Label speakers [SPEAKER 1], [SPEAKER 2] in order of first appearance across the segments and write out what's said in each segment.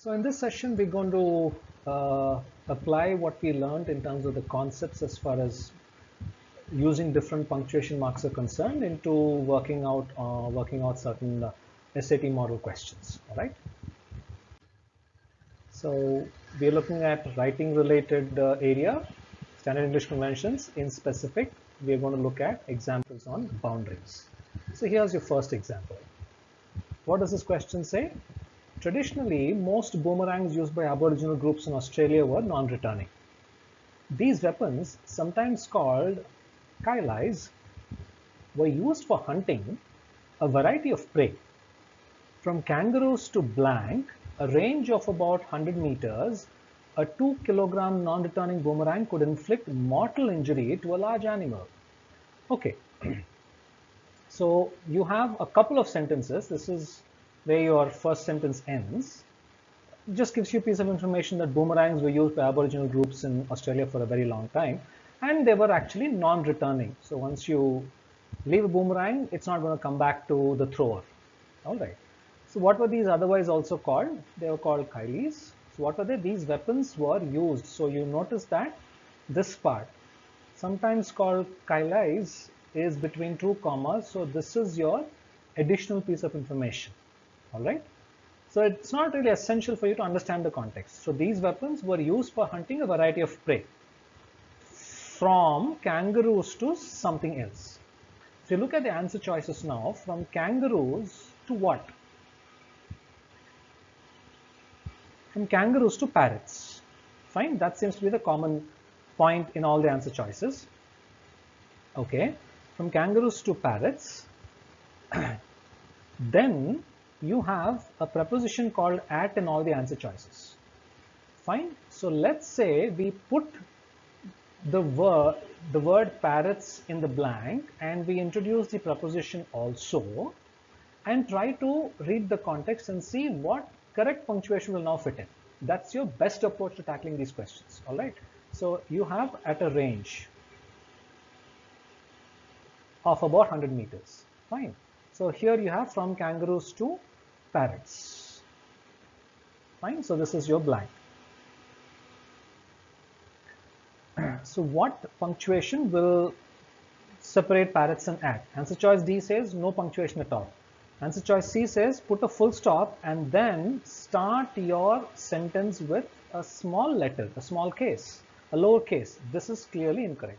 [SPEAKER 1] So in this session, we're going to apply what we learned in terms of the concepts as far as using different punctuation marks are concerned into working out certain SAT model questions. All right. So we are looking at writing related area, standard English conventions. In specific, we are going to look at examples on boundaries. So here's your first example. What does this question say? Traditionally, most boomerangs used by Aboriginal groups in Australia were non-returning. These weapons, sometimes called kailais, were used for hunting a variety of prey. From kangaroos to blank, a range of about 100 meters, a 2-kilogram non-returning boomerang could inflict mortal injury to a large animal. Okay, so you have a couple of sentences. This is where your first sentence ends. It just gives you a piece of information that boomerangs were used by Aboriginal groups in Australia for a very long time, and they were actually non-returning. So once you leave a boomerang, it's not going to come back to the thrower. All right. So what were these otherwise also called? They were called kailis. So what were they? These weapons were used. So you notice that this part, sometimes called kailais, is between two commas. So this is your additional piece of information. All right. So it's not really essential for you to understand the context. So these weapons were used for hunting a variety of prey, from kangaroos to something else. So you look at the answer choices now. From kangaroos to what? From kangaroos to parrots. Fine, that seems to be the common point in all the answer choices. Okay, from kangaroos to parrots. Then you have a preposition called at in all the answer choices. Fine. So let's say we put the word parrots in the blank and we introduce the preposition also and try to read the context and see what correct punctuation will now fit in. That's your best approach to tackling these questions. All right. So you have at a range of about 100 meters. Fine. So here you have from kangaroos to parrots. Fine. So this is your blank. So what punctuation will separate parrots and at? Answer choice D says no punctuation at all. Answer choice C says put a full stop and then start your sentence with a small letter, a small case, a lower case. This is clearly incorrect.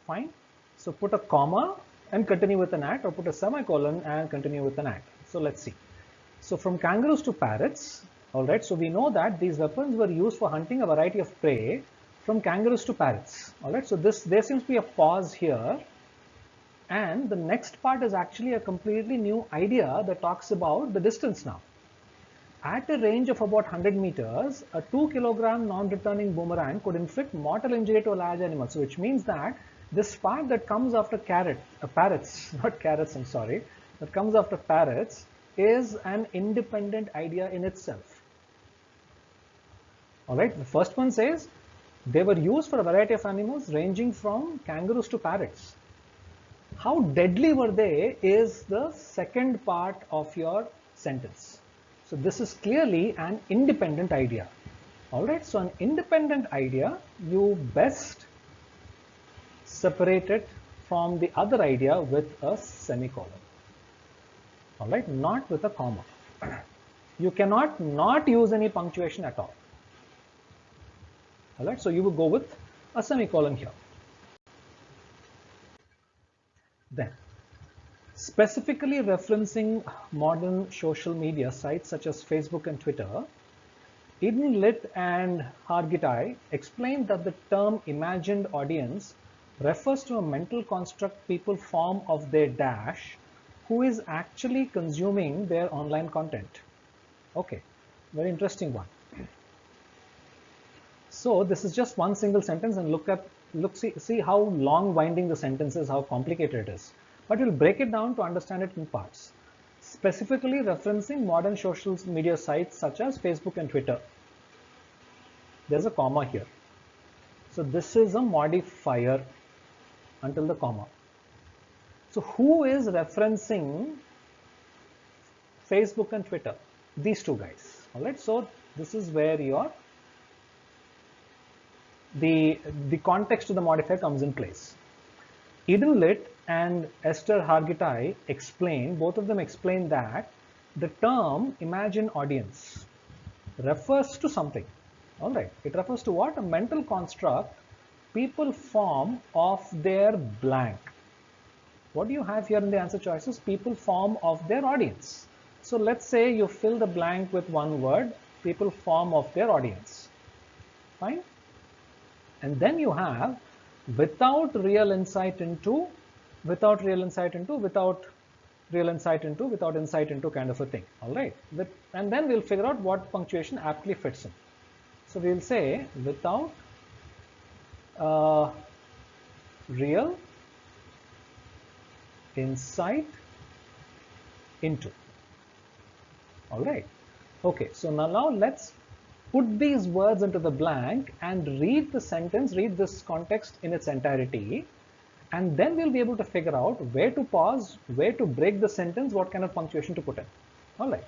[SPEAKER 1] Fine. So put a comma and continue with an at, or put a semicolon and continue with an at. So let's see. So from kangaroos to parrots, all right, so we know that these weapons were used for hunting a variety of prey from kangaroos to parrots. All right, so there seems to be a pause here. And the next part is actually a completely new idea that talks about the distance now. At a range of about 100 meters, a 2-kilogram non-returning boomerang could inflict mortal injury to a large animal. So which means that this part that comes after parrots, not carrots, I'm sorry, that comes after parrots is an independent idea in itself. All right, the first one says they were used for a variety of animals ranging from kangaroos to parrots. How deadly were they is the second part of your sentence. So this is clearly an independent idea. All right, so an independent idea, you best separate it from the other idea with a semicolon. All right, not with a comma. You cannot not use any punctuation at all. All right, so you will go with a semicolon here. Then, specifically referencing modern social media sites such as Facebook and Twitter, Eden Litt and Hargitay explained that the term imagined audience refers to a mental construct people form of their dash who is actually consuming their online content. Okay, very interesting one. So this is just one single sentence, and see how long winding the sentence is, how complicated it is. But we'll break it down to understand it in parts. Specifically referencing modern social media sites such as Facebook and Twitter. There's a comma here. So this is a modifier until the comma. So who is referencing Facebook and Twitter? These two guys. All right, so this is where your the context of the modifier comes in place. Eden Litt and Esther Hargitay explain, both of them explain that the term imagine audience refers to something. All right, it refers to what? A mental construct people form of their blank. What do you have here in the answer choices? People form of their audience. So let's say you fill the blank with one word, people form of their audience. Fine. And then you have without real insight into, without real insight into, without real insight into, without insight into kind of a thing. All right. And then we'll figure out what punctuation aptly fits in. So we'll say without real insight into. All right. Okay. So now let's put these words into the blank and read the sentence, read this context in its entirety, and then we'll be able to figure out where to pause, where to break the sentence, what kind of punctuation to put in. All right.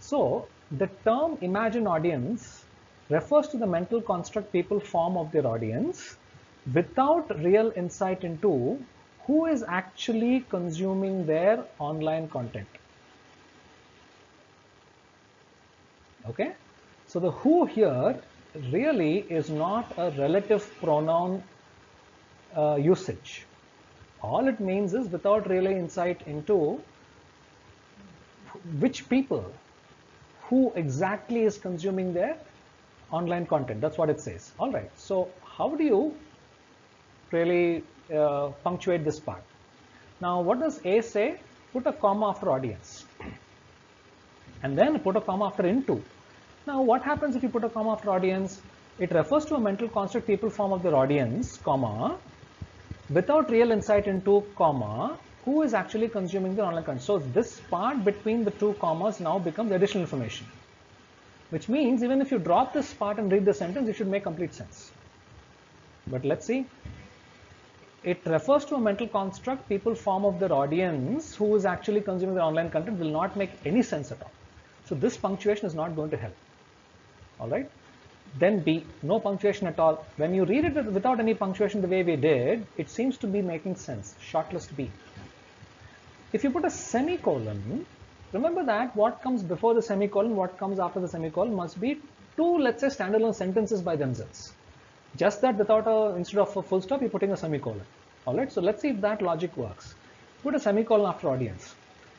[SPEAKER 1] So the term imagine audience refers to the mental construct people form of their audience without real insight into who is actually consuming their online content. Okay. So the who here really is not a relative pronoun usage. All it means is without really insight into which people, who exactly is consuming their online content. That's what it says. All right. So how do you really punctuate this part? Now, what does A say? Put a comma after audience. And then put a comma after into. Now, what happens if you put a comma after audience? It refers to a mental construct people form of their audience, comma, without real insight into, comma, who is actually consuming the online content. So this part between the two commas now becomes additional information, which means even if you drop this part and read the sentence, it should make complete sense. But let's see. It refers to a mental construct people form of their audience who is actually consuming the online content will not make any sense at all. So this punctuation is not going to help. All right. Then B, no punctuation at all. When you read it without any punctuation the way we did, it seems to be making sense. Shortlist B. If you put a semicolon, remember that what comes before the semicolon, what comes after the semicolon must be two, let's say, standalone sentences by themselves. Just that without instead of a full stop, you're putting a semicolon. All right. So let's see if that logic works. Put a semicolon after audience.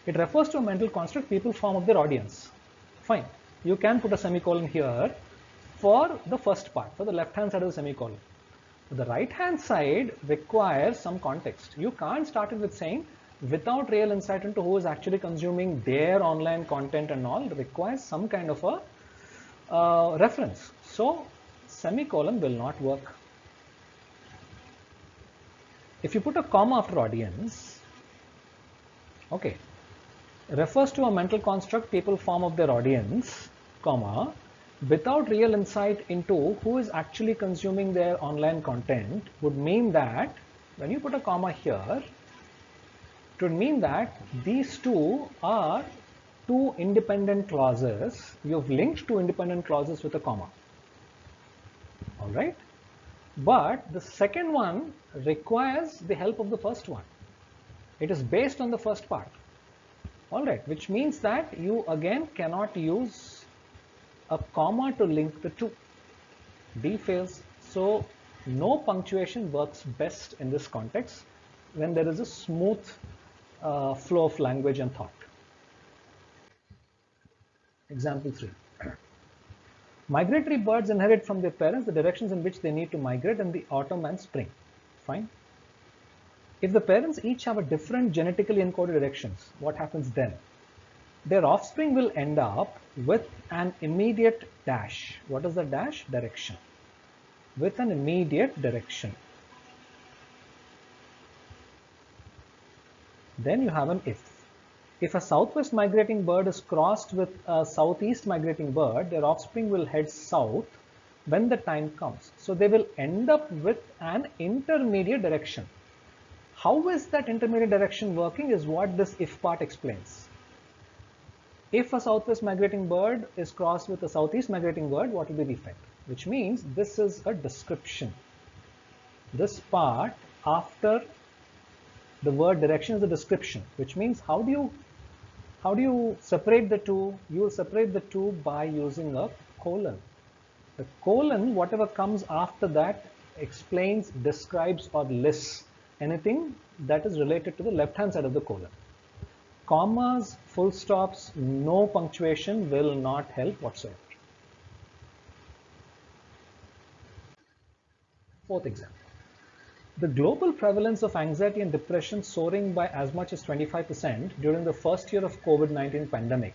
[SPEAKER 1] It refers to a mental construct people form of their audience. Fine. You can put a semicolon here for the first part, for the left hand side of the semicolon. But the right hand side requires some context. You can't start it with saying without real insight into who is actually consuming their online content and all. It requires some kind of a reference. So semicolon will not work. If you put a comma after audience, okay, refers to a mental construct people form of their audience, comma, without real insight into who is actually consuming their online content would mean that when you put a comma here, it would mean that these two are two independent clauses. You've linked two independent clauses with a comma. All right. But the second one requires the help of the first one. It is based on the first part. All right, which means that you again cannot use a comma to link the two. D fails. So no punctuation works best in this context when there is a smooth flow of language and thought. Example 3. Migratory birds inherit from their parents the directions in which they need to migrate in the autumn and spring. Fine. If the parents each have a different genetically encoded directions, what happens then? Their offspring will end up with an immediate dash. What is the dash? Direction. With an immediate direction. Then you have an if. If a southwest migrating bird is crossed with a southeast migrating bird, their offspring will head south when the time comes. So they will end up with an intermediate direction. How is that intermediate direction working is what this if part explains. If a southwest migrating bird is crossed with a southeast migrating bird, what will be the effect? Which means this is a description. This part after the word direction is a description, which means how do you separate the two? You will separate the two by using a colon. The colon, whatever comes after that, explains, describes, or lists anything that is related to the left hand side of the colon. Commas, full stops, no punctuation will not help whatsoever. Fourth example. The global prevalence of anxiety and depression soaring by as much as 25% during the first year of COVID-19 pandemic.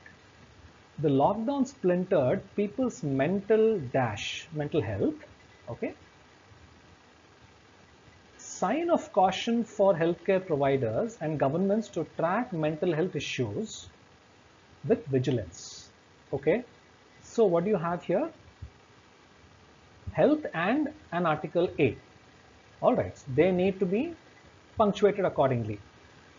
[SPEAKER 1] The lockdown splintered people's mental health. Okay. Sign of caution for healthcare providers and governments to track mental health issues with vigilance. Okay. So what do you have here? Health and an article A. All right. They need to be punctuated accordingly.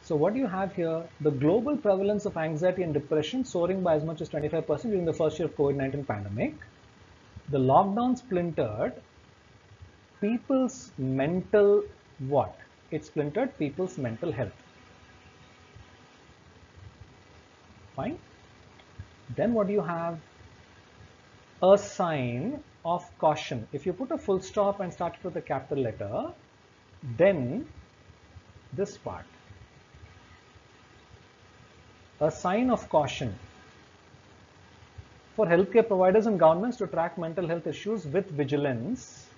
[SPEAKER 1] So what do you have here? The global prevalence of anxiety and depression soaring by as much as 25% during the first year of COVID-19 pandemic. The lockdown splintered people's mental what? It splintered people's mental health. Fine. Then what do you have? A sign of caution. If you put a full stop and start it with a capital letter, then this part. A sign of caution for healthcare providers and governments to track mental health issues with vigilance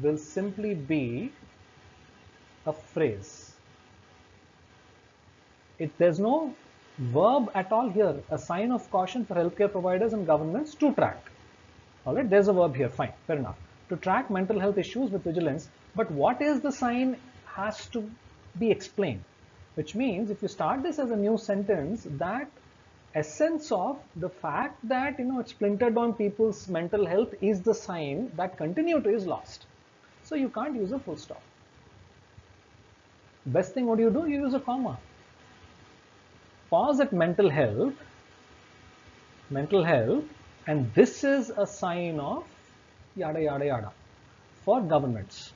[SPEAKER 1] will simply be a phrase. There's no verb at all here. A sign of caution for healthcare providers and governments to track. All right, there's a verb here. Fine, fair enough. To track mental health issues with vigilance. But what is the sign has to be explained. Which means if you start this as a new sentence, that essence of the fact that it's splintered on people's mental health is the sign that continue to is lost. So you can't use a full stop. Best thing, what do? You use a comma. Pause at mental health, and this is a sign of yada yada yada for governments.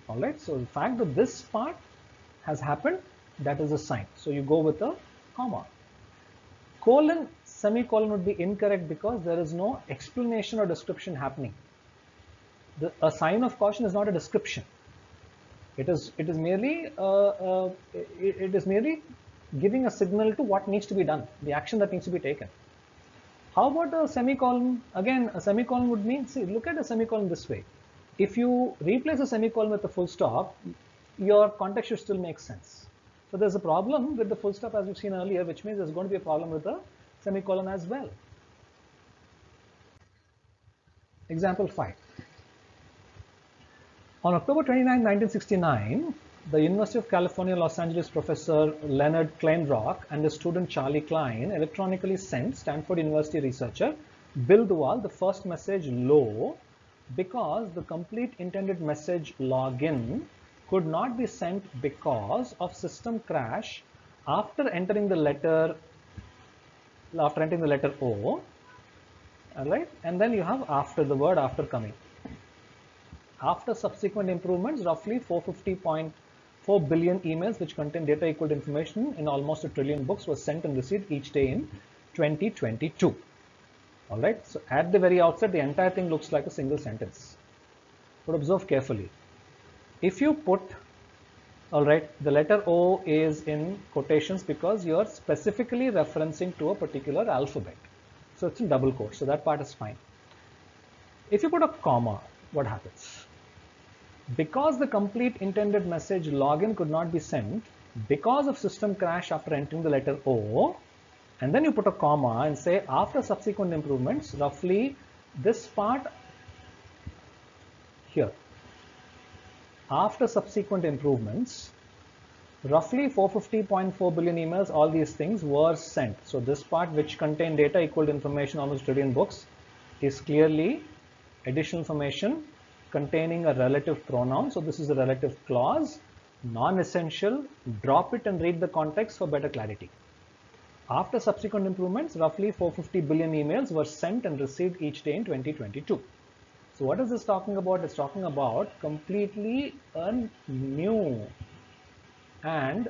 [SPEAKER 1] All right. So the fact that this part has happened, that is a sign. So you go with a comma. Colon, semicolon would be incorrect because there is no explanation or description happening. A sign of caution is not a description. It is merely giving a signal to what needs to be done, the action that needs to be taken. How about a semicolon? Again, a semicolon would mean, see, look at a semicolon this way. If you replace a semicolon with a full stop, your context should still make sense. So there's a problem with the full stop as we've seen earlier, which means there's going to be a problem with the semicolon as well. Example 5. On October 29, 1969, the University of California, Los Angeles professor Leonard Kleinrock and his student Charlie Klein electronically sent Stanford University researcher Bill Duval the first message low because the complete intended message login could not be sent because of system crash after entering the letter O. All right, and then you have after the word after coming. After subsequent improvements, roughly 450.4 billion emails which contain data equal to information in almost 1 trillion books were sent and received each day in 2022. All right, so at the very outset, the entire thing looks like a single sentence. But observe carefully. If you put, all right, the letter O is in quotations because you're specifically referencing to a particular alphabet. So it's in double quotes, so that part is fine. If you put a comma, what happens? Because the complete intended message login could not be sent because of system crash after entering the letter O, and then you put a comma and say after subsequent improvements, roughly this part here. After subsequent improvements, roughly 450.4 billion emails, all these things were sent. So this part which contained data equal to information almost 1 trillion books is clearly additional information containing a relative pronoun. So this is a relative clause, non-essential. Drop it and read the context for better clarity. After subsequent improvements, roughly 450 billion emails were sent and received each day in 2022. So what is this talking about? It's talking about completely a new and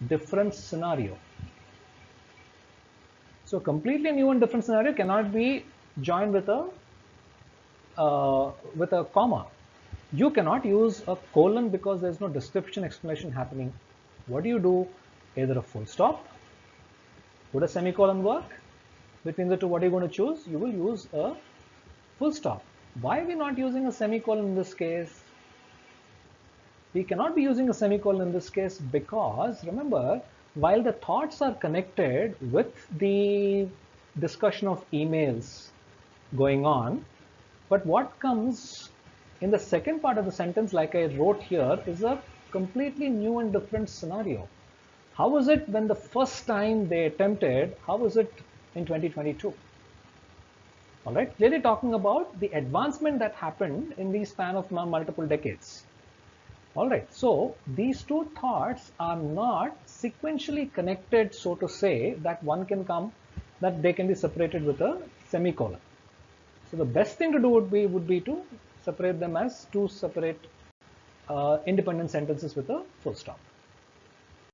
[SPEAKER 1] different scenario. So completely new and different scenario cannot be joined with a comma. You cannot use a colon because there's no description explanation happening. What do? Either a full stop. Would a semicolon work? Between the two, what are you going to choose? You will use a full stop. Why are we not using a semicolon in this case? We cannot be using a semicolon in this case because, remember, while the thoughts are connected with the discussion of emails going on, but what comes in the second part of the sentence, like I wrote here, is a completely new and different scenario. How was it when the first time they attempted? How was it in 2022? All right, clearly talking about the advancement that happened in the span of multiple decades. All right, so these two thoughts are not sequentially connected, so to say, that one can come, that they can be separated with a semicolon. So the best thing to do would be to separate them as two separate independent sentences with a full stop.